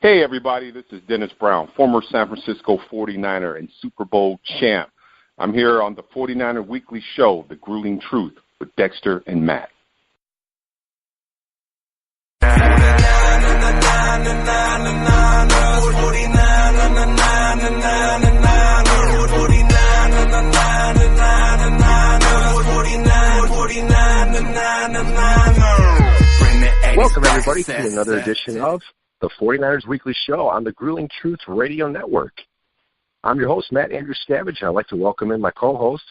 Hey, everybody, this is Dennis Brown, former San Francisco 49er and Super Bowl champ. I'm here on the 49er Weekly Show, The Grueling Truth, with Dexter and Matt. Welcome, everybody, to another edition of the 49ers Weekly Show on the Grueling Truth Radio Network. I'm your host, Matt Andruscavage, and I'd like to welcome in my co-host,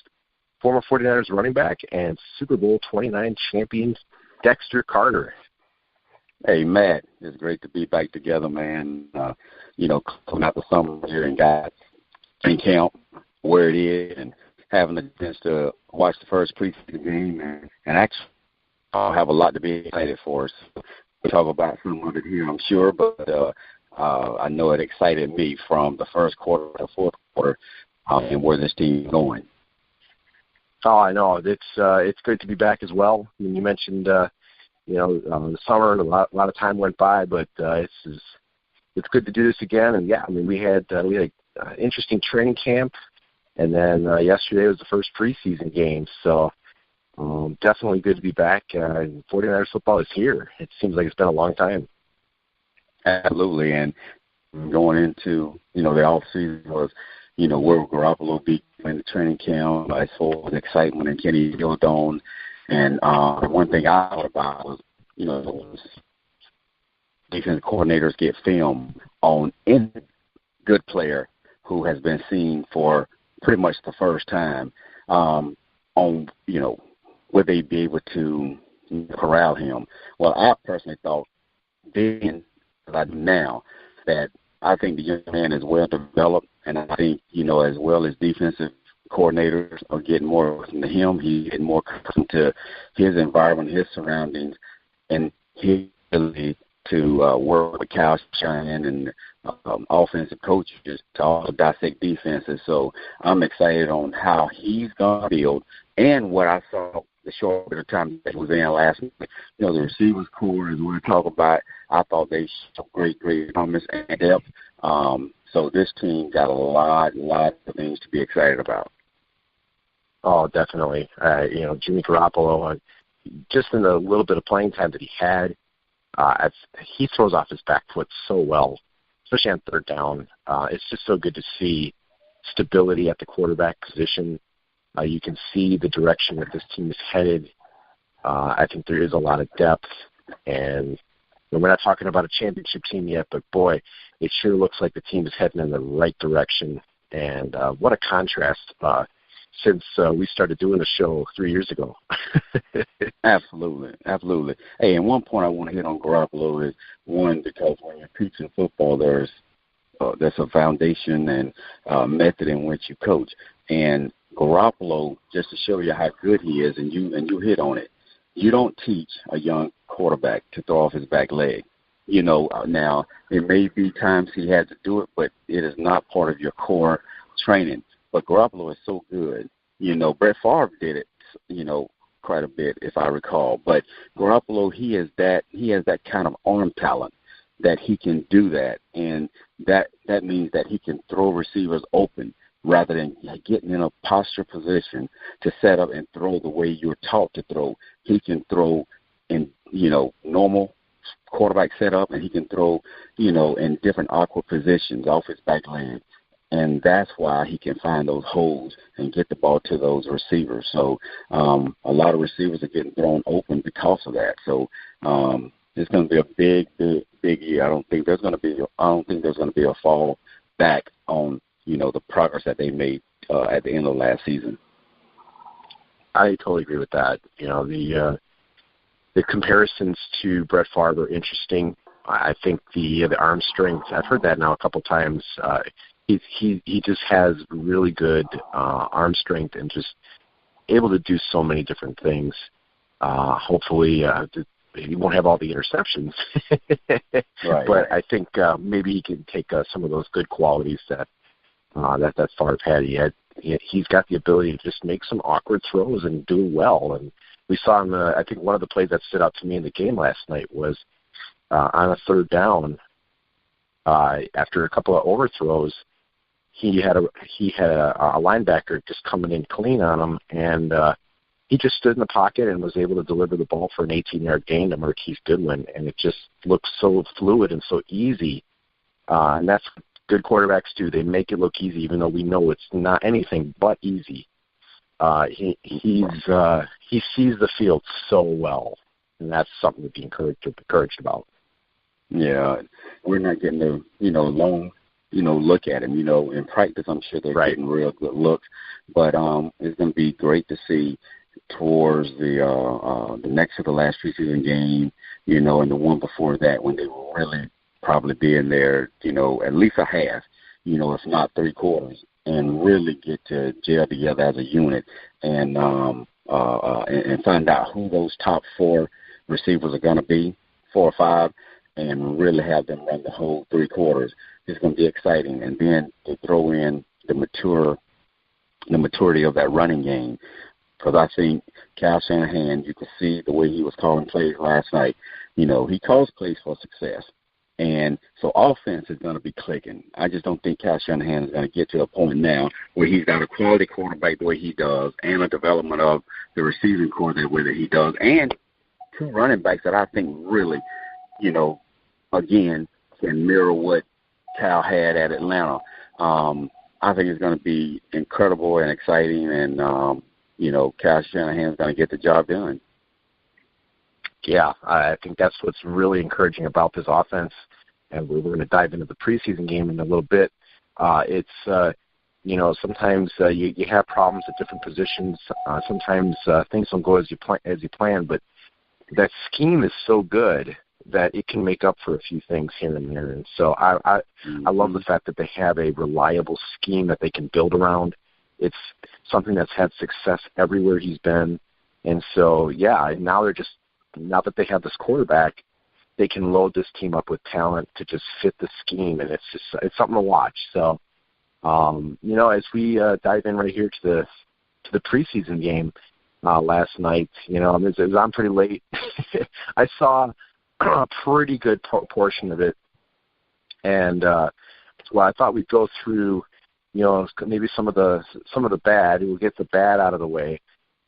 former 49ers running back and Super Bowl 29 champion, Dexter Carter. Hey, Matt, it's great to be back together, man. Coming out the summer here and got in camp where it is and having the chance to watch the first preseason game. And actually, I'll have a lot to be excited for. So we'll talk about some of it here, I'm sure, but I know it excited me from the first quarter to the fourth quarter and where this team is going. Oh, I know. It's great to be back as well. I mean, you mentioned, the summer, a lot of time went by, but it's good to do this again. And yeah, I mean, we had an interesting training camp, and then yesterday was the first preseason game. So definitely good to be back. 49ers football is here. It seems like it's been a long time. Absolutely, and going into the offseason was where Garoppolo be in the training camp. I saw the excitement and Kenny Sheldon. And the one thing I thought about was, defensive coordinators get film on any good player who has been seen for pretty much the first time would they be able to corral him? Well, I personally thought then, as I do now, that I think the young man is well developed, and I think, as well as defensive coordinators are getting more accustomed to him. He's getting more accustomed to his environment, his surroundings, and his ability to work with Kyle Shanahan and offensive coaches to also dissect defenses. So I'm excited on how he's going to build and what I saw the short bit of time that he was in last week. The receivers core, as we talk about, I thought they showed great promise and depth. So this team got a lot of things to be excited about. Oh, definitely. Jimmy Garoppolo, just in the little bit of playing time that he had, he throws off his back foot so well, especially on third down. It's just so good to see stability at the quarterback position. You can see the direction that this team is headed. I think there is a lot of depth, and we're not talking about a championship team yet, but boy, it sure looks like the team is heading in the right direction. And what a contrast since we started doing the show 3 years ago. Absolutely. Hey, and one point I want to hit on Garoppolo is, one, because when you're teaching football, there's a foundation and method in which you coach. And Garoppolo, just to show you how good he is, and you hit on it, you don't teach a young quarterback to throw off his back leg. Now, there may be times he had to do it, but it is not part of your core training. But Garoppolo is so good. Brett Favre did it, quite a bit, if I recall. But Garoppolo, he has that kind of arm talent that he can do that, and that means that he can throw receivers open rather than getting in a posture position to set up and throw the way you're taught to throw. He can throw in, normal quarterback setup, and he can throw, in different awkward positions off his back leg. And that's why he can find those holes and get the ball to those receivers. So a lot of receivers are getting thrown open because of that. So it's going to be a big year. I don't think there's going to be a fall back on the progress that they made at the end of last season. I totally agree with that. The comparisons to Brett Favre are interesting. I think the arm strength, I've heard that now a couple times. He just has really good arm strength and just able to do so many different things. Hopefully, he won't have all the interceptions, but I think maybe he can take some of those good qualities that Favre had. He's got the ability to just make some awkward throws and do well. And we saw him. I think one of the plays that stood out to me in the game last night was on a third down. after a couple of overthrows, he had a linebacker just coming in clean on him, and he just stood in the pocket and was able to deliver the ball for an 18-yard gain to Marquise Goodwin, and it just looked so fluid and so easy. And that's what good quarterbacks do. They make it look easy, even though we know it's not anything but easy. He sees the field so well, and that's something to be encouraged about. Yeah, we're not getting the long look at him. In practice, I'm sure they're getting real good looks, but it's going to be great to see towards the next to the last preseason game, and the one before that when they will really probably be in there, at least a half, if not 3 quarters, and really get to gel together as a unit and find out who those top 4 receivers are going to be, 4 or 5, and really have them run the whole 3 quarters. It's going to be exciting. And then to throw in the maturity of that running game, because I think Kyle Shanahan, you could see the way he was calling plays last night. He calls plays for success. And so offense is going to be clicking. I just don't think Kyle Shanahan is going to get to a point now where he's got a quality quarterback the way he does and a development of the receiving core the way that he does and 2 running backs that I think really, again, can mirror what Cal had at Atlanta. I think it's going to be incredible and exciting, and, Cal Shanahan's going to get the job done. Yeah, I think that's what's really encouraging about this offense, and we're going to dive into the preseason game in a little bit. Sometimes you have problems at different positions. Sometimes things don't go as you plan, but that scheme is so good that it can make up for a few things here and there. And so I love the fact that they have a reliable scheme that they can build around. It's something that's had success everywhere he's been. And so, now that they have this quarterback, they can load this team up with talent to just fit the scheme, and it's something to watch. So, as we dive in right here to the preseason game last night, it was on pretty late. I saw a pretty good portion of it, and I thought we'd go through, maybe some of the bad. We'll get the bad out of the way.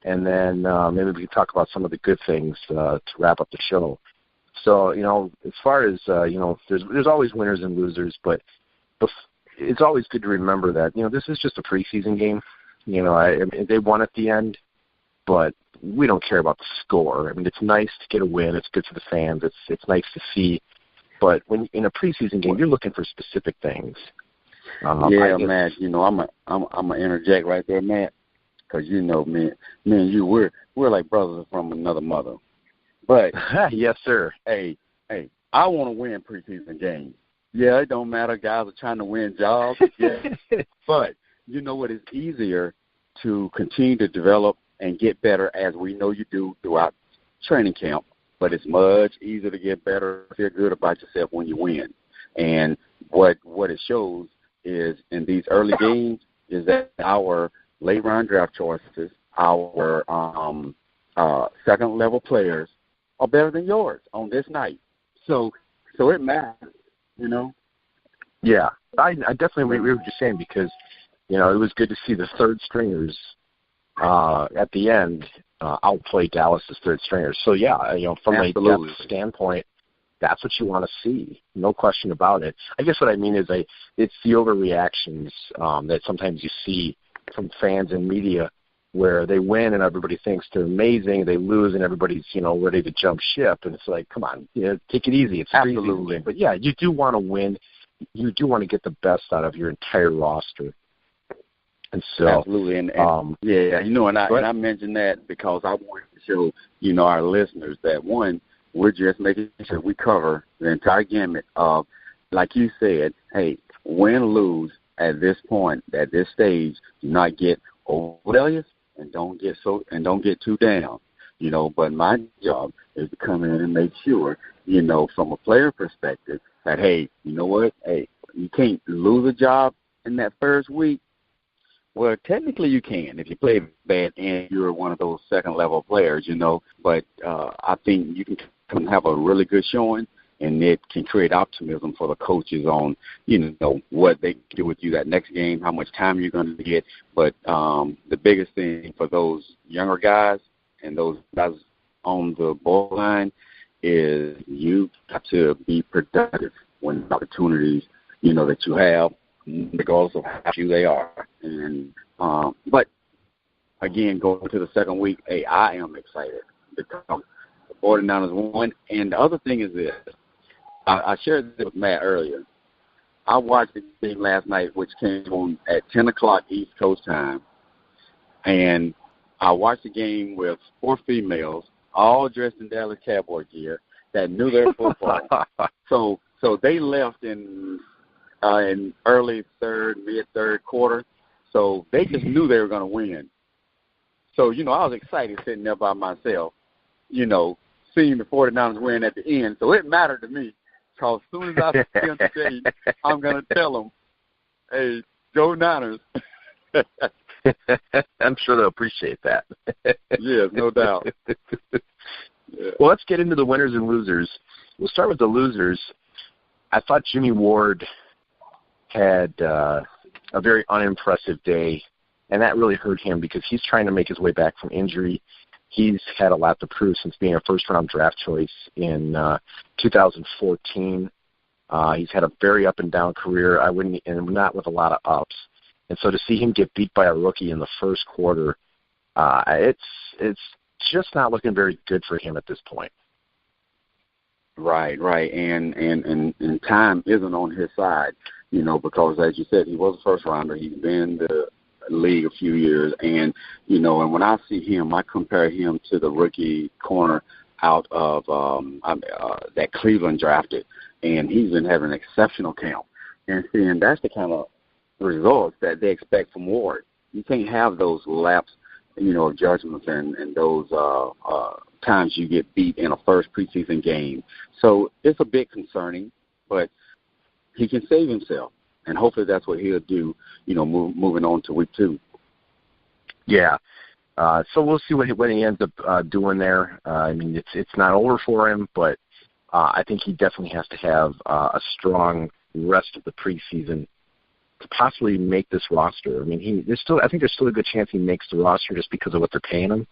And then maybe we can talk about some of the good things to wrap up the show. So, as far as, there's always winners and losers, but it's always good to remember that, this is just a preseason game. They won at the end, but we don't care about the score. I mean, it's nice to get a win. It's good for the fans. It's nice to see. But when in a preseason game, you're looking for specific things. Matt, I'm gonna interject right there, Matt. Because me and you, we're like brothers from another mother. But yes, sir. Hey, I want to win preseason games. Yeah, it don't matter. Guys are trying to win jobs. Yeah, but you know what? It's easier to continue to develop and get better, as we know you do throughout training camp. But it's much easier to get better, feel good about yourself when you win. And what it shows is in these early games is that our late-round draft choices, our second-level players are better than yours on this night. So it matters, Yeah, I definitely agree with what you're saying because, it was good to see the third stringers at the end outplay Dallas's third stringers. So, from a depth standpoint, that's what you want to see. No question about it. I guess what I mean is it's the overreactions that sometimes you see from fans and media where they win and everybody thinks they're amazing, they lose and everybody's, ready to jump ship. And it's like, come on, take it easy. It's absolutely. But, you do want to win. You do want to get the best out of your entire roster. And so, absolutely. And I mentioned that because I want to show, our listeners that, one, we're just making sure we cover the entire gamut of, like you said, hey, win, lose, at this point, at this stage, do not get rebellious and don't get too down. But my job is to come in and make sure, from a player perspective, that hey, you know what? Hey, you can't lose a job in that first week. Well, technically you can if you play bad and you're one of those second level players, But I think you can come have a really good showing and it can create optimism for the coaches on, what they can do with you that next game, how much time you're going to get. But the biggest thing for those younger guys and those guys on the borderline is you got to be productive when opportunities, that you have, regardless of how few they are. And but again, going to the second week, I am excited because the 49ers won. And the other thing is this. I shared this with Matt earlier. I watched the game last night, which came on at 10 o'clock East Coast time. And I watched the game with 4 females, all dressed in Dallas Cowboy gear, that knew their football. So they left in early third, mid-third quarter. So they just knew they were going to win. So, I was excited sitting there by myself, seeing the 49ers win at the end. So it mattered to me. Because as soon as I see them today, I'm going to tell them, hey, go Niners. I'm sure they'll appreciate that. Yes, no doubt. Yeah. Well, let's get into the winners and losers. We'll start with the losers. I thought Jimmy Ward had a very unimpressive day, and that really hurt him because he's trying to make his way back from injury. He's had a lot to prove since being a first-round draft choice in 2014. He's had a very up-and-down career, and not with a lot of ups. And so to see him get beat by a rookie in the first quarter, it's just not looking very good for him at this point. Right. And time isn't on his side, because as you said, he was a first-rounder. He's been in the league a few years, and and when I see him, I compare him to the rookie corner out of that Cleveland drafted, and he's been having an exceptional camp. And that's the kind of results that they expect from Ward. You can't have those laps, of judgments and those times you get beat in a first preseason game. So it's a bit concerning, but he can save himself. And hopefully that's what he'll do, moving on to week 2. Yeah. So we'll see what he ends up doing there. It's not over for him, but I think he definitely has to have a strong rest of the preseason to possibly make this roster. I think there's still a good chance he makes the roster just because of what they're paying him.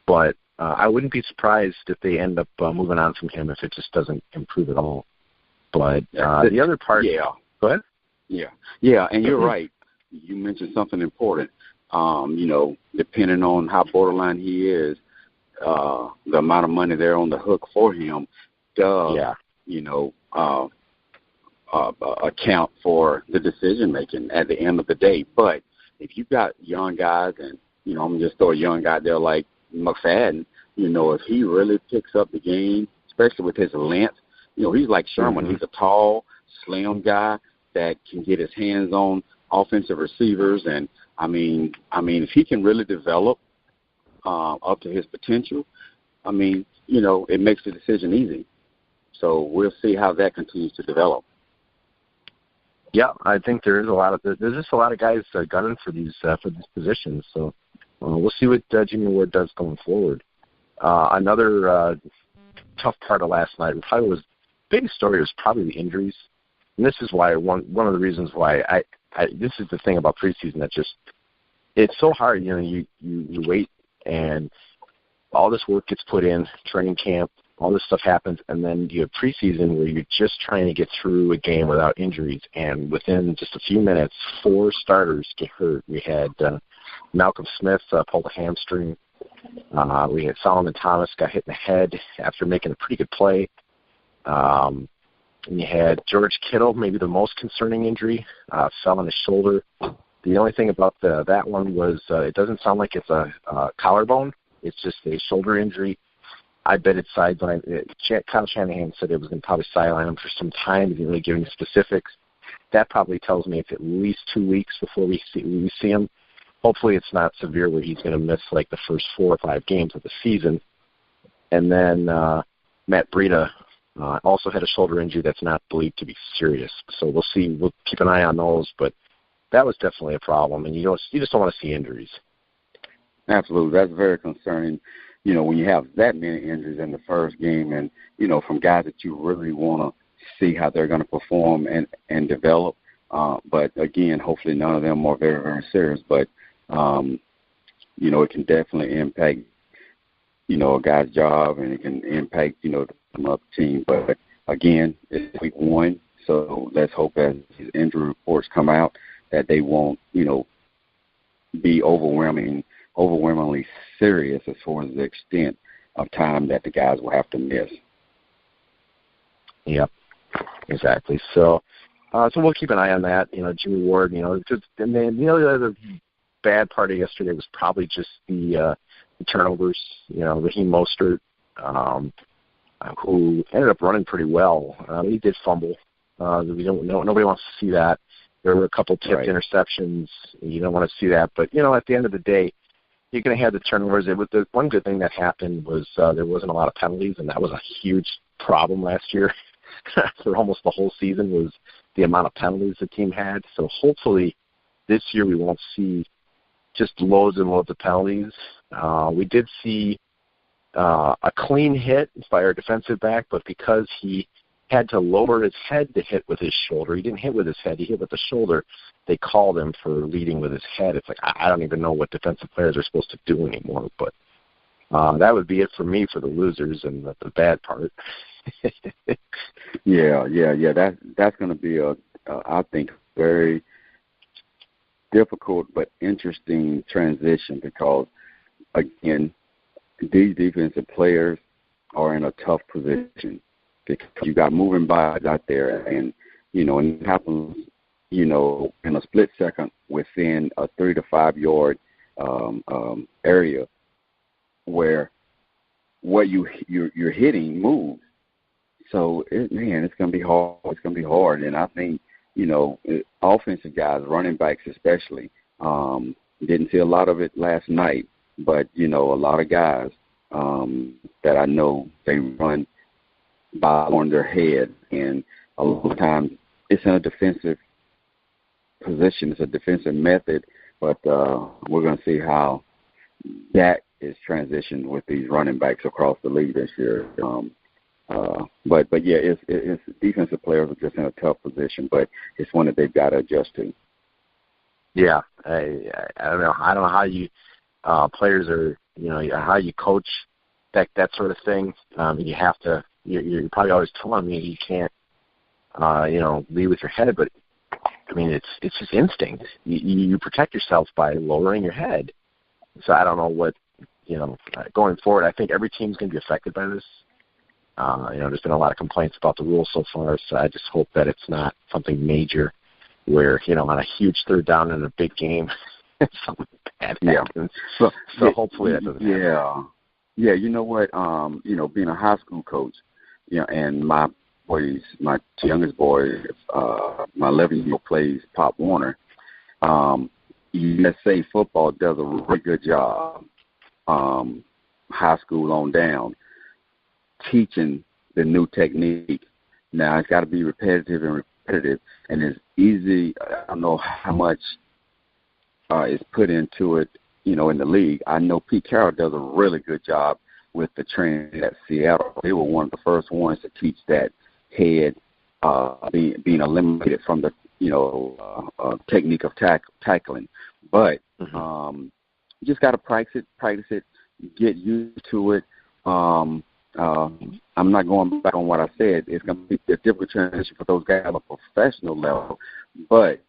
But I wouldn't be surprised if they end up moving on from him if it just doesn't improve at all. But the other part, yeah. Go ahead. Yeah, and you're right. You mentioned something important. Depending on how borderline he is, the amount of money they're on the hook for him does, account for the decision making at the end of the day. But if you've got young guys, and I'm just throw a young guy there like McFadden, if he really picks up the game, especially with his length, he's like Sherman. Mm-hmm. He's a tall, slim guy that can get his hands on offensive receivers, and if he can really develop up to his potential, it makes the decision easy. So we'll see how that continues to develop. Yeah, I think there's just a lot of guys gunning for these positions. So we'll see what Jimmy Ward does going forward. Another tough part of last night, probably was biggest story was probably the injuries. And this is why one of the reasons why this is the thing about preseason that just it's so hard. You wait and all this work gets put in, training camp, all this stuff happens, and then you have preseason where you're just trying to get through a game without injuries. And within just a few minutes, 4 starters get hurt. We had Malcolm Smith pulled a hamstring. We had Solomon Thomas got hit in the head after making a pretty good play. And you had George Kittle, maybe the most concerning injury, fell on his shoulder. The only thing about that one was it doesn't sound like it's a collarbone. It's just a shoulder injury. I bet it's sideline. Kyle Shanahan said it was going to probably sideline him for some time. He didn't really give any specifics. That probably tells me it's at least 2 weeks before we see him. Hopefully it's not severe where he's going to miss like the first 4 or 5 games of the season. And then Matt Breida also had a shoulder injury that's not believed to be serious. So we'll see. We'll keep an eye on those. But that was definitely a problem, and you just don't want to see injuries. Absolutely. That's very concerning. when you have that many injuries in the first game and, from guys that you really want to see how they're going to perform and develop. But, again, hopefully none of them are very, very serious. But, it can definitely impact, a guy's job, and it can impact, the team. But, again, it's week 1, so let's hope as his injury reports come out that they won't, be overwhelmingly serious as far as the extent of time that the guys will have to miss. Yep, exactly. So we'll keep an eye on that. Jimmy Ward. Just, and then the other bad part of yesterday was probably just the turnovers. Raheem Mostert, who ended up running pretty well. He did fumble. Nobody wants to see that. There were a couple tipped interceptions. You don't want to see that. But, at the end of the day, you're going to have the turnovers. The one good thing that happened was there wasn't a lot of penalties, and that was a huge problem last year for almost the whole season was the amount of penalties the team had. So hopefully this year we won't see just loads and loads of penalties. We did see a clean hit by our defensive back, but because he had to lower his head to hit with his shoulder. He didn't hit with his head. He hit with the shoulder. They called him for leading with his head. It's like I don't even know what defensive players are supposed to do anymore. But that would be it for me for the losers and the bad part. Yeah. That's going to be I think, very difficult but interesting transition because, again, these defensive players are in a tough position. Because you got moving bodies out there, and and it happens, in a split second within a 3 to 5 yard area, where what you're hitting moves. So it's going to be hard. It's going to be hard, and I think offensive guys, running backs especially, didn't see a lot of it last night, but a lot of guys that I know they run by on their head, and a lot of times it's in a defensive position. It's a defensive method, but we're going to see how that is transitioned with these running backs across the league this year. But yeah, it's defensive players are just in a tough position, but it's one that they've got to adjust to. Yeah, I don't know. I don't know how you players are. How you coach that sort of thing. You have to. You're probably always telling me you can't, lead with your head, but I mean it's just instinct. You protect yourself by lowering your head. So I don't know what, going forward. I think every team's going to be affected by this. There's been a lot of complaints about the rules so far, so I just hope that it's not something major where on a huge third down in a big game, something bad happens. So hopefully that doesn't happen. Yeah, you know what? Being a high school coach, and my two youngest boys, my 11-year-old plays Pop Warner. USA football does a really good job, high school on down, teaching the new technique. Now it's got to be repetitive, and it's easy. I don't know how much is put into it, in the league. I know Pete Carroll does a really good job with the training at Seattle. They were one of the first ones to teach that head being eliminated from the technique of tackling. But you just got to practice it, get used to it. I'm not going back on what I said. It's going to be a difficult transition for those guys at a professional level. But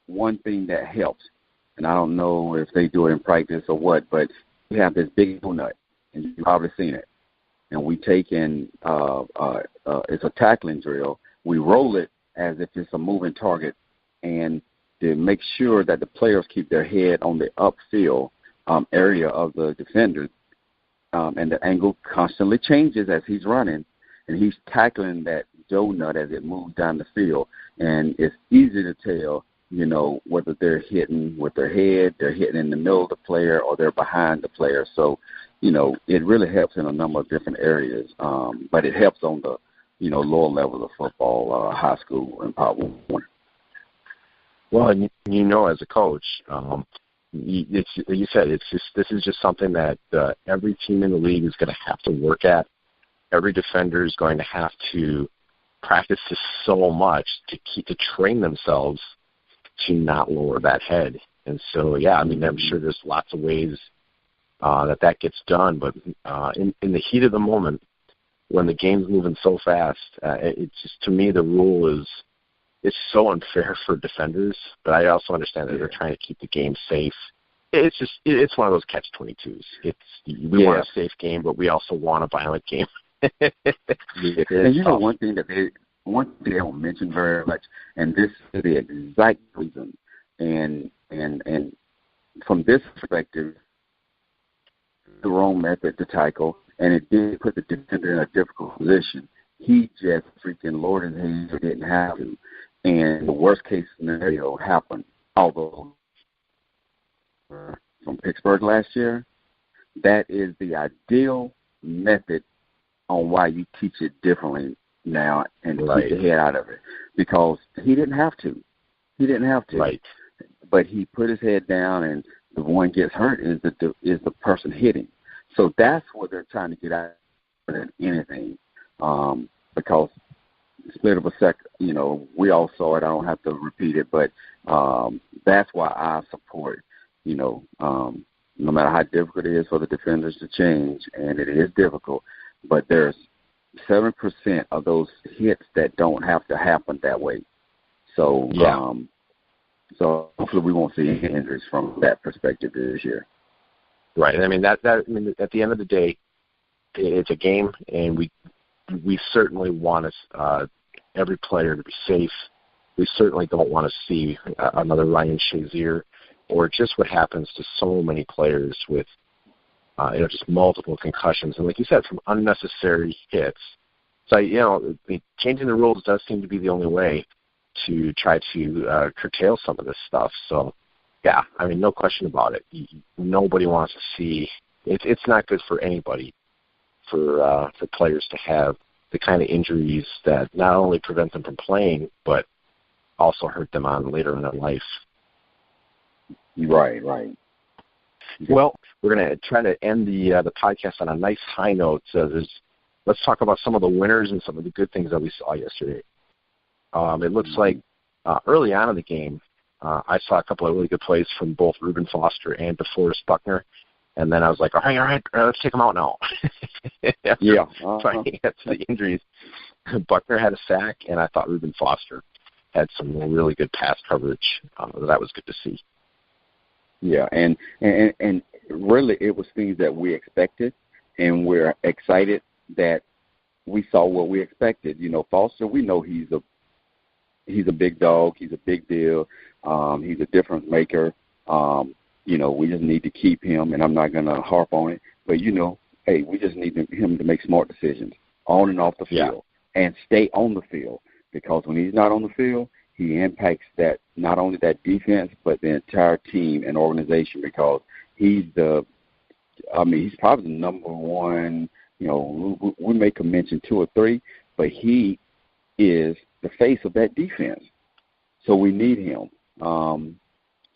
one thing that helps, and I don't know if they do it in practice or what, but we have this big donut, and you've probably seen it. And we take in, it's a tackling drill. We roll it as if it's a moving target, and to make sure that the players keep their head on the upfield area of the defender. And the angle constantly changes as he's running, and he's tackling that donut as it moves down the field. And it's easy to tell, whether they're hitting with their head, they're hitting in the middle of the player, or they're behind the player. So, it really helps in a number of different areas, but it helps on the, lower levels of football, high school, and Pop Warner. Well, and as a coach, you said, this is just something that every team in the league is going to have to work at. Every defender is going to have to practice this so much to train themselves to not lower that head. And so, yeah, I mean, I'm sure there's lots of ways that gets done, but in the heat of the moment, when the game's moving so fast, it's just, to me, the rule is it's so unfair for defenders, but I also understand that they're trying to keep the game safe. It's one of those catch-22s. We want a safe game, but we also want a violent game. And you know, one thing they don't mention very much, and this is the exact reason, and from this perspective, the wrong method to tackle, and it did put the defender in a difficult position. He just freaking lowered his hands, didn't have to, and the worst case scenario happened. Although from Pittsburgh last year, that is the ideal method on why you teach it differently now and keep the head out of it, because he didn't have to. Right. But he put his head down, and the one gets hurt is the person hitting. So that's what they're trying to get out than anything, because split of a second, you know, we all saw it. I don't have to repeat it, but that's why I support, you know, no matter how difficult it is for the defenders to change, and it is difficult, but there's 7% of those hits that don't have to happen that way. So, so hopefully we won't see any injuries from that perspective this year. Right. I mean, at the end of the day, it's a game, and we certainly want every player to be safe. We certainly don't want to see another Ryan Shazier, or just what happens to so many players with just multiple concussions, and like you said, from unnecessary hits. So, you know, changing the rules does seem to be the only way to try to curtail some of this stuff. So, yeah, I mean, no question about it. Nobody wants to see it's not good for anybody for players to have the kind of injuries that not only prevent them from playing, but also hurt them on later in their life. Right. Well, we're going to try to end the podcast on a nice high note. Let's talk about some of the winners and some of the good things that we saw yesterday. It looks like early on in the game, I saw a couple of really good plays from both Reuben Foster and DeForest Buckner, and then I was like, all right, let's take them out now. Trying to get to the injuries. Buckner had a sack, and I thought Reuben Foster had some really good pass coverage. That was good to see. Yeah, and really it was things that we expected, and we're excited that we saw what we expected. You know, Foster, we know he's a big dog. He's a big deal. He's a difference maker. You know, we just need to keep him, and I'm not going to harp on it. But, you know, hey, we just need him to make smart decisions on and off the field and stay on the field, because when he's not on the field, he impacts that, not only that defense, but the entire team and organization, because he's probably the number one. You know, we may mention 2 or 3, but he is the face of that defense. So we need him.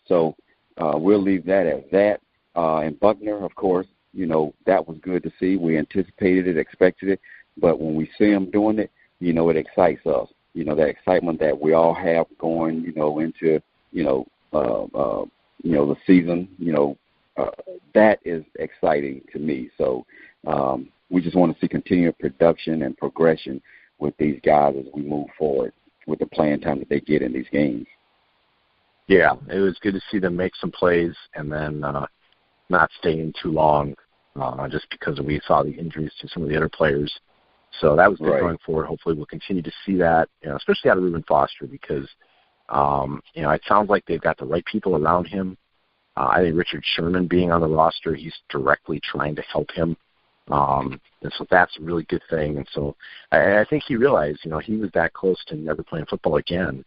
So we'll leave that as that. And Buckner, of course, you know, that was good to see. We anticipated it, expected it. But when we see him doing it, you know, it excites us. You know, that excitement that we all have going, you know, into, the season, that is exciting to me. So we just want to see continued production and progression with these guys as we move forward with the playing time that they get in these games. Yeah, it was good to see them make some plays and then not stay in too long just because we saw the injuries to some of the other players. So that was good going forward. Hopefully we'll continue to see that, especially out of Reuben Foster, because, it sounds like they've got the right people around him. I think Richard Sherman being on the roster, he's directly trying to help him. And so that's a really good thing. And so I think he realized, he was that close to never playing football again.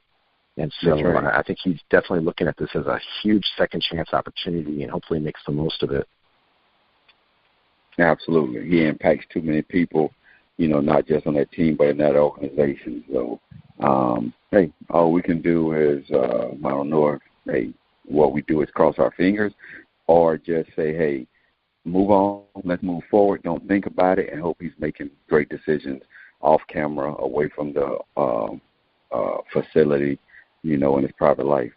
And so I think he's definitely looking at this as a huge second chance opportunity and hopefully makes the most of it. Absolutely. He impacts too many people, not just on that team, but in that organization. So, all we can do is, I don't know if, what we do is cross our fingers or just say, hey, move on, let's move forward, don't think about it, and hope he's making great decisions off camera, away from the facility, in his private life.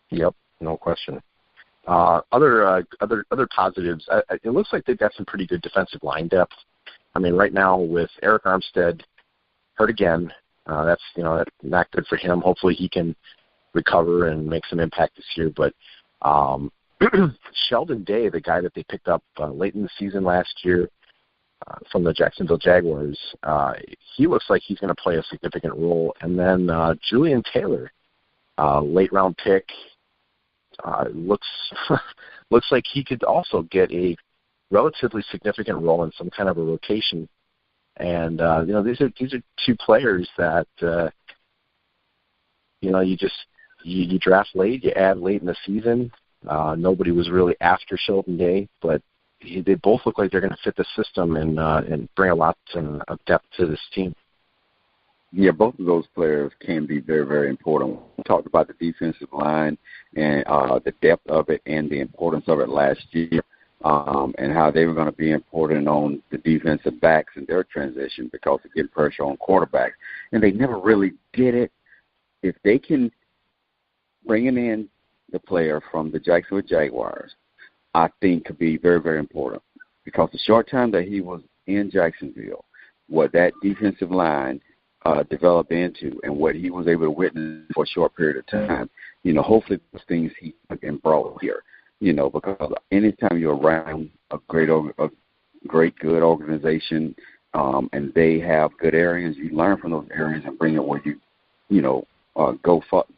Yep, no question. Other positives. It looks like they've got some pretty good defensive line depth. I mean, right now with Arik Armstead hurt again, that's not good for him. Hopefully he can recover and make some impact this year. But Sheldon Day, the guy that they picked up late in the season last year from the Jacksonville Jaguars, he looks like he's going to play a significant role. And then Julian Taylor, late round pick, looks like he could also get a relatively significant role in some kind of a rotation. And these are two players that you draft late, you add late in the season. Nobody was really after Sheldon Day, but they both look like they're going to fit the system and bring a lot of depth to this team. Yeah, both of those players can be very, very important. We talked about the defensive line and the depth of it and the importance of it last year, and how they were going to be important on the defensive backs and their transition because of getting pressure on quarterbacks. And they never really did it. If they can bringing in the player from the Jacksonville Jaguars, I think could be very, very important because the short time that he was in Jacksonville, what that defensive line developed into and what he was able to witness for a short period of time, hopefully those things he took and brought here, because anytime you're around a great, good organization and they have good areas, you learn from those areas and bring it where you,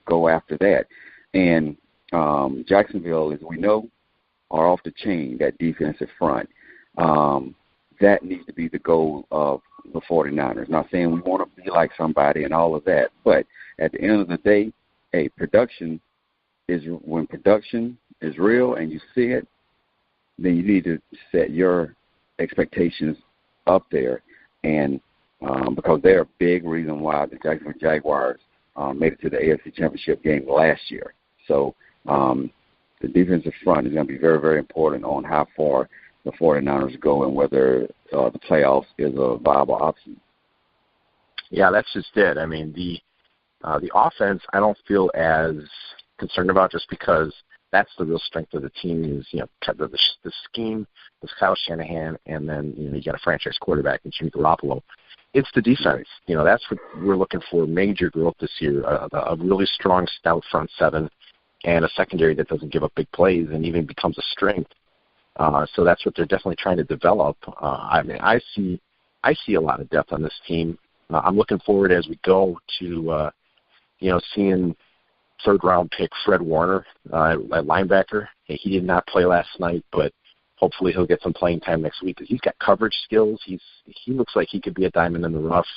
go after that. And Jacksonville, as we know, are off the chain, that defensive front. That needs to be the goal of the 49ers. Not saying we want to be like somebody and all of that, but at the end of the day, when production is real and you see it, then you need to set your expectations up there. And because they're a big reason why the Jacksonville Jaguars made it to the AFC Championship game last year. So the defensive front is going to be very, very important on how far the 49ers go and whether the playoffs is a viable option. Yeah, that's just it. I mean, the offense I don't feel as concerned about just because that's the real strength of the team is, the scheme with Kyle Shanahan, and then, you got a franchise quarterback in Jimmy Garoppolo. It's the defense. That's what we're looking for, major growth this year, a really strong, stout front seven, and a secondary that doesn't give up big plays and even becomes a strength. So that's what they're definitely trying to develop. I see a lot of depth on this team. I'm looking forward as we go to, seeing third-round pick Fred Warner at linebacker. He did not play last night, but hopefully he'll get some playing time next week. He's got coverage skills. He looks like he could be a diamond in the rough.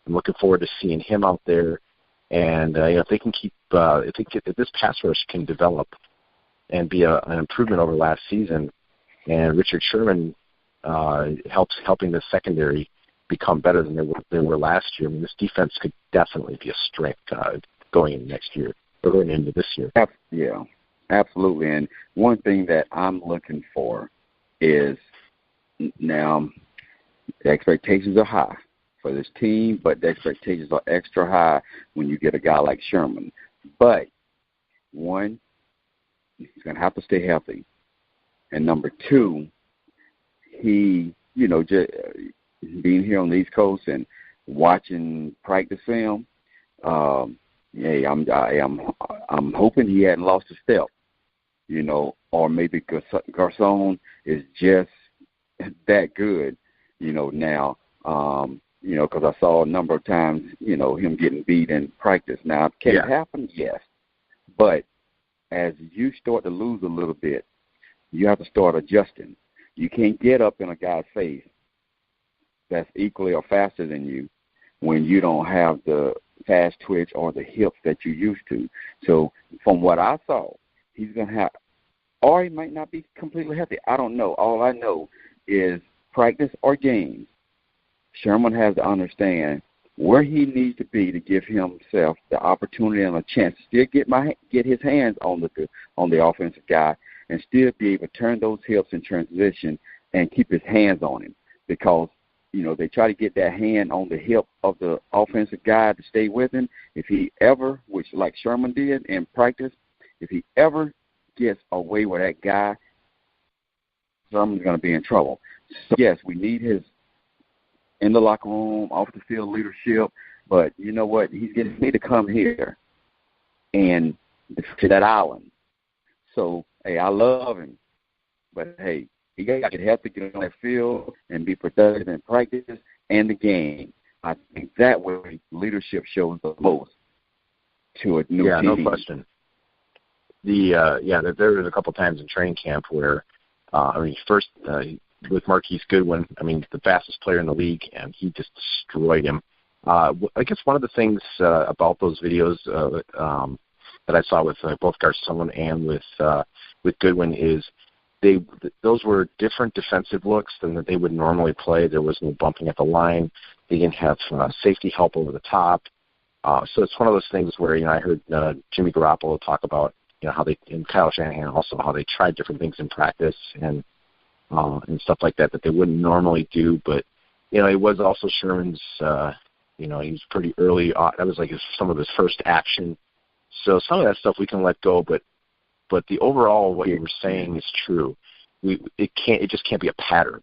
I'm looking forward to seeing him out there. And if they can keep, if this pass rush can develop and be an improvement over last season, and Richard Sherman helping the secondary become better than they were last year, I mean, this defense could definitely be a strength going into next year or going into this year. Yeah, absolutely. And one thing that I'm looking for is now the expectations are high for this team, but the expectations are extra high when you get a guy like Sherman. But, one, he's going to have to stay healthy. And number two, he, just being here on the East Coast and watching practice film, I'm hoping he hadn't lost a step, or maybe Garcon is just that good, now, because I saw a number of times, him getting beat in practice. Now, can it happen? Yes. But as you start to lose a little bit, you have to start adjusting. You can't get up in a guy's face that's equally or faster than you when you don't have the fast twitch or the hips that you used to. So from what I saw, he's going to have, or he might not be completely healthy. I don't know. All I know is practice or games, Sherman has to understand where he needs to be to give himself the opportunity and a chance to still get his hands on the offensive guy and still be able to turn those hips in transition and keep his hands on him. Because, they try to get that hand on the hip of the offensive guy to stay with him. If he ever, which like Sherman did in practice, if he ever gets away with that guy, Sherman's going to be in trouble. So, yes, we need his in the locker room, off the field leadership, but you know what? He's getting me to come here and to that island. So, hey, I love him, but hey, he got to have to get on that field and be productive in practice and the game. I think that way leadership shows the most to a new team. Yeah, no question. There was a couple times in training camp where, first with Marquise Goodwin, the fastest player in the league, and he just destroyed him. I guess one of the things about those videos that I saw with both Garcon and with Goodwin is those were different defensive looks than that they would normally play. There was no bumping at the line. They didn't have safety help over the top. So it's one of those things where, I heard Jimmy Garoppolo talk about, how they, and Kyle Shanahan also, how they tried different things in practice and stuff like that they wouldn't normally do. But, it was also Sherman's, he was pretty early. That was like some of his first action. So some of that stuff we can let go, but the overall, what you were saying is true. It just can't be a pattern.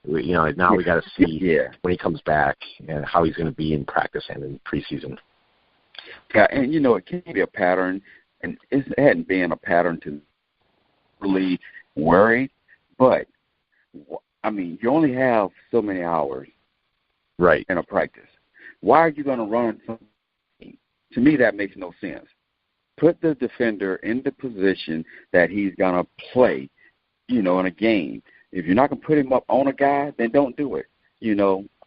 Now we got to see when he comes back and how he's going to be in practice and in preseason. Yeah, and it can't be a pattern, and it hadn't been a pattern to really worry. But you only have so many hours, right, in a practice. Why are you going to run something? To me, that makes no sense. Put the defender in the position that he's going to play, in a game. If you're not going to put him up on a guy, then don't do it.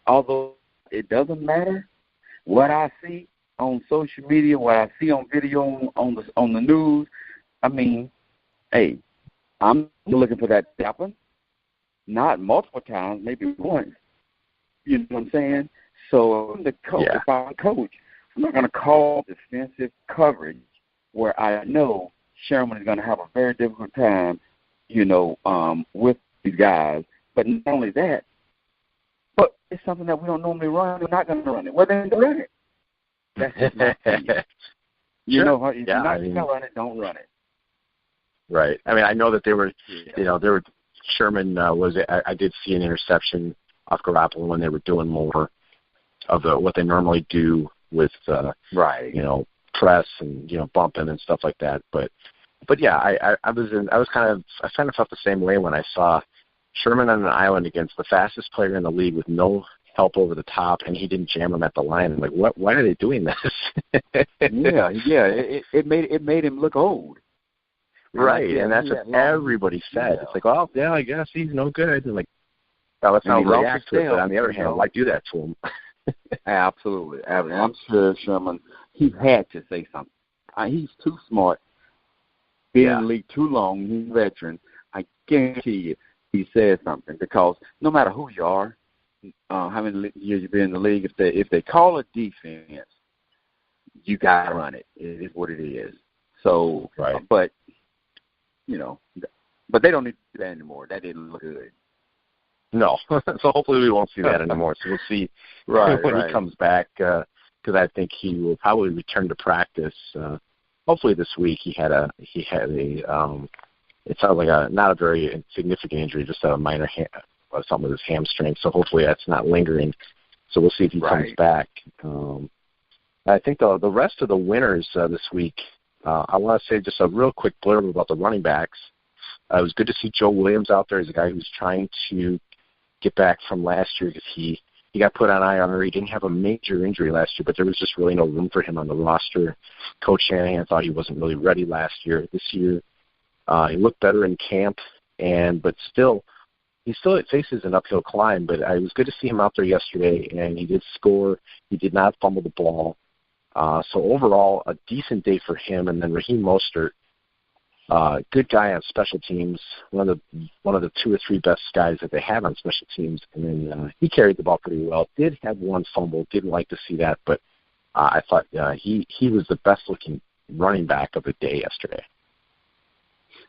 Although it doesn't matter what I see on social media, what I see on video on the news. Hey, I'm looking for that to happen. Not multiple times, maybe once. You know what I'm saying? So I'm the coach. Yeah. If I'm a coach, I'm not going to call defensive coverage where I know Sherman is going to have a very difficult time, with these guys. But not only that, but it's something that we don't normally run. We're not going to run it. Well, then run it. That's just my opinion. If you're not going to run it, don't run it. Right. I know that they were, Sherman I did see an interception off Garoppolo when they were doing more of what they normally do with, press and bumping and stuff like that. But yeah, I kind of felt the same way when I saw Sherman on an island against the fastest player in the league with no help over the top, and he didn't jam him at the line. I'm like, what? Why are they doing this? It made him look old. Right, and that's what everybody said. Yeah. It's like, well, yeah, I guess he's no good. And well, that's how he reacts to it. But on the other hand, why do that to him? Absolutely. I'm sure Sherman, he had to say something. He's too smart. Been in the league too long. He's a veteran. I guarantee you he said something, because no matter who you are, how many years you've been in the league, if they call a defense, you got to run it. It is what it is. So, right. But they don't need to do that anymore. That didn't look good. No. So hopefully we won't see that anymore. So we'll see when he comes back, because I think he will probably return to practice. Hopefully this week. He had a it sounds like not a very significant injury, just a minor something with his hamstring. So hopefully that's not lingering. So we'll see if he comes back. I think the rest of the winners this week, I want to say just a real quick blurb about the running backs. It was good to see Joe Williams out there. He's a guy who's trying to get back from last year because he got put on IR. He didn't have a major injury last year, but there was just really no room for him on the roster. Coach Shanahan thought he wasn't really ready last year. This year, he looked better in camp, but still, he still faces an uphill climb. But it was good to see him out there yesterday, and he did score. He did not fumble the ball. So overall, a decent day for him. And then Raheem Mostert, Good guy on special teams, one of the 2 or 3 best guys that they have on special teams, and then he carried the ball pretty well. Did have one fumble, didn't like to see that, but I thought he was the best looking running back of the day yesterday.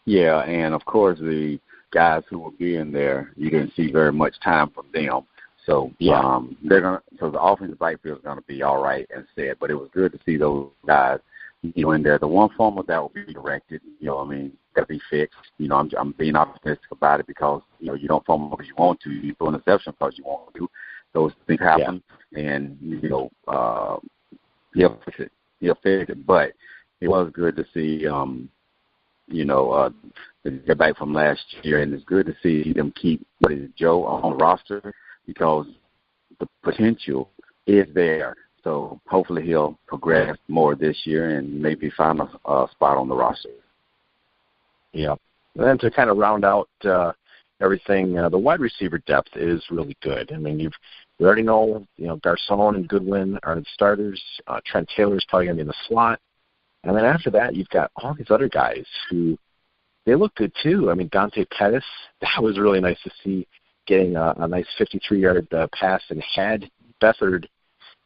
Yeah, and of course the guys who will be in there, you didn't see very much time from them. So so the offensive backfield is gonna be all right and set. But it was good to see those guys, in there. The one fumble that will be directed, gotta be fixed. I'm being optimistic about it because you don't fumble because you want to. You throw an interception because you want to. Those things happen, and he'll fix it. He'll fix it. But it was good to see, get back from last year, and it's good to see them keep Joe on the roster because the potential is there. So hopefully he'll progress more this year and maybe find a spot on the roster. Yeah. And then to kind of round out everything, the wide receiver depth is really good. I mean, we already know, Garcon and Goodwin are the starters. Trent Taylor's probably going to be in the slot. And then after that, you've got all these other guys who they look good too. I mean, Dante Pettis, that was really nice to see getting a nice 53-yard pass, and had Beathard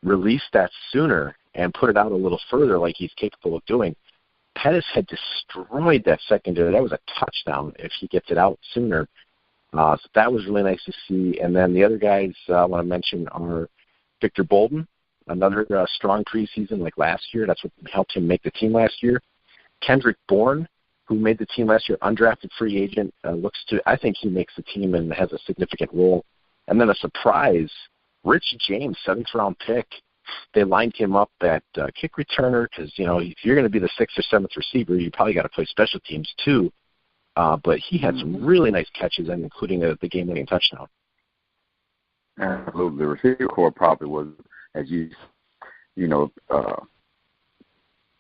released that sooner and put it out a little further like he's capable of doing, Pettis had destroyed that secondary. That was a touchdown if he gets it out sooner. So that was really nice to see. And then the other guys I want to mention are Victor Bolden, another strong preseason like last year. That's what helped him make the team last year. Kendrick Bourne, who made the team last year, undrafted free agent, I think he makes the team and has a significant role. And then a surprise, Richie James, 7th-round pick. They lined him up at kick returner because, if you're going to be the 6th or 7th receiver, you probably got to play special teams too. But he had some really nice catches, and including the game-winning touchdown. Absolutely. The receiver core probably was, as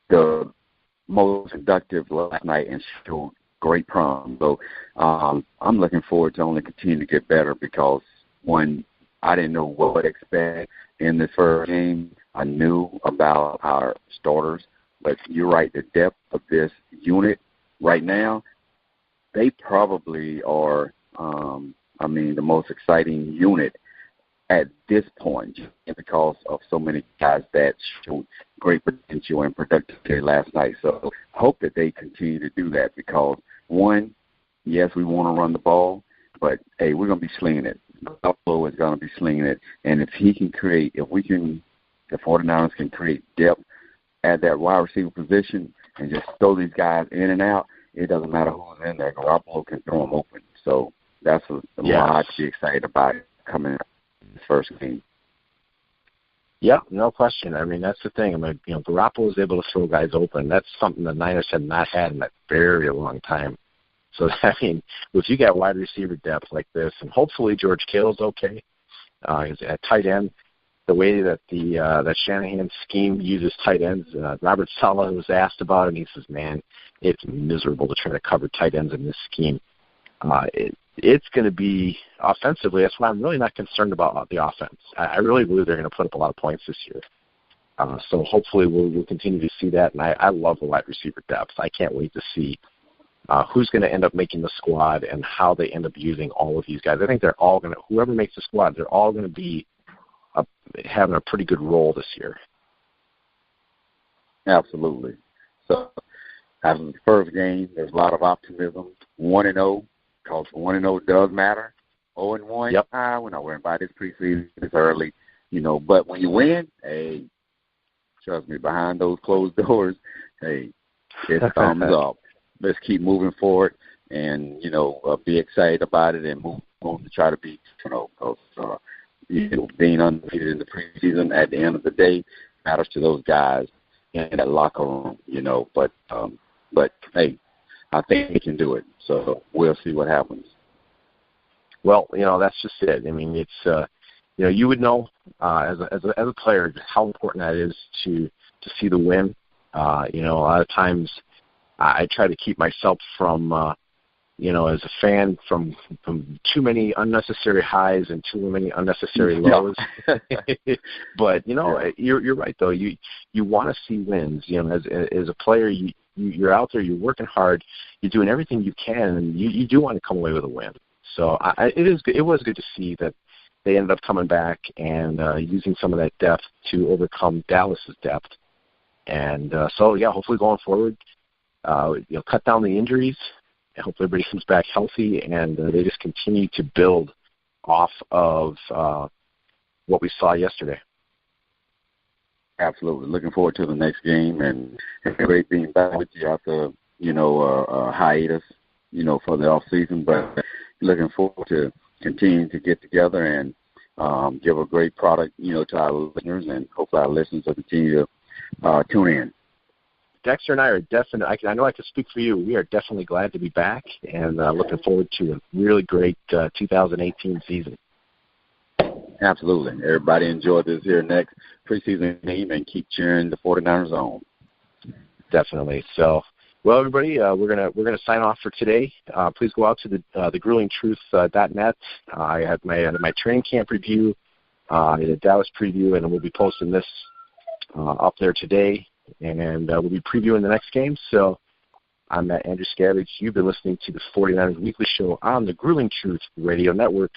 the most productive last night and showed great prom. So I'm looking forward to only continue to get better because, one, I didn't know what to expect in this first game. I knew about our starters, but you're right, the depth of this unit right now, they probably are, the most exciting unit at this point because of so many guys that showed great potential and productivity last night. So I hope that they continue to do that because, one, yes, we want to run the ball, but, hey, we're going to be slinging it. Buffalo is going to be slinging it. And if the 49ers can create depth at that wide receiver position and just throw these guys in and out, it doesn't matter who's in there. Garoppolo can throw them open. So that's a lot to be excited about coming up in this first game. Yeah, no question. I mean, that's the thing. Garoppolo is able to throw guys open. That's something the Niners have not had in a very long time. So, if you got wide receiver depth like this, and hopefully George Kittle's okay, at tight end, the way that that Shanahan scheme uses tight ends, Robert Saleh was asked about it, and he says, man, it's miserable to try to cover tight ends in this scheme. It's going to be offensively. That's why I'm really not concerned about the offense. I really believe they're going to put up a lot of points this year. So hopefully we'll continue to see that, and I love the wide receiver depth. I can't wait to see who's going to end up making the squad and how they end up using all of these guys. I think they're all going to, whoever makes the squad, they're all going to be having a pretty good role this year. Absolutely. So after the first game, there's a lot of optimism. 1-0, because 1-0 does matter. 0-1, yep. We're not worrying about this preseason. It's early, But when you win, hey, trust me, behind those closed doors, hey, it's thumbs up. Let's keep moving forward and, be excited about it and move on to try to beat, because, being undefeated in the preseason at the end of the day matters to those guys in that locker room, But, hey, I think we can do it. So we'll see what happens. Well, that's just it. I mean, it's, you would know as a player how important that is to see the win. A lot of times I try to keep myself from as a fan from too many unnecessary highs and too many unnecessary lows. But you're right though. You want to see wins. As a player, you're out there, you're working hard, you're doing everything you can, and you do want to come away with a win. So it was good to see that they ended up coming back and using some of that depth to overcome Dallas's depth. And hopefully going forward, cut down the injuries. I hope everybody comes back healthy, and they just continue to build off of what we saw yesterday. Absolutely. Looking forward to the next game, and it's great being back with you after, a hiatus, for the off season. But looking forward to continuing to get together and give a great product, to our listeners, and hopefully our listeners will continue to tune in. Dexter and I are definitely, I know I can speak for you, we are definitely glad to be back and looking forward to a really great 2018 season. Absolutely. Everybody enjoy this here next preseason game and keep cheering the 49ers on. Definitely. So, well, everybody, we're gonna sign off for today. Please go out to the thegruelingtruth.net. I had my training camp review, the Dallas preview, and we'll be posting this up there today. And we'll be previewing the next game. So I'm Matt Andruscavage. You've been listening to the 49ers Weekly Show on the Grueling Truth Radio Network,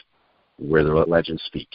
where the legends speak.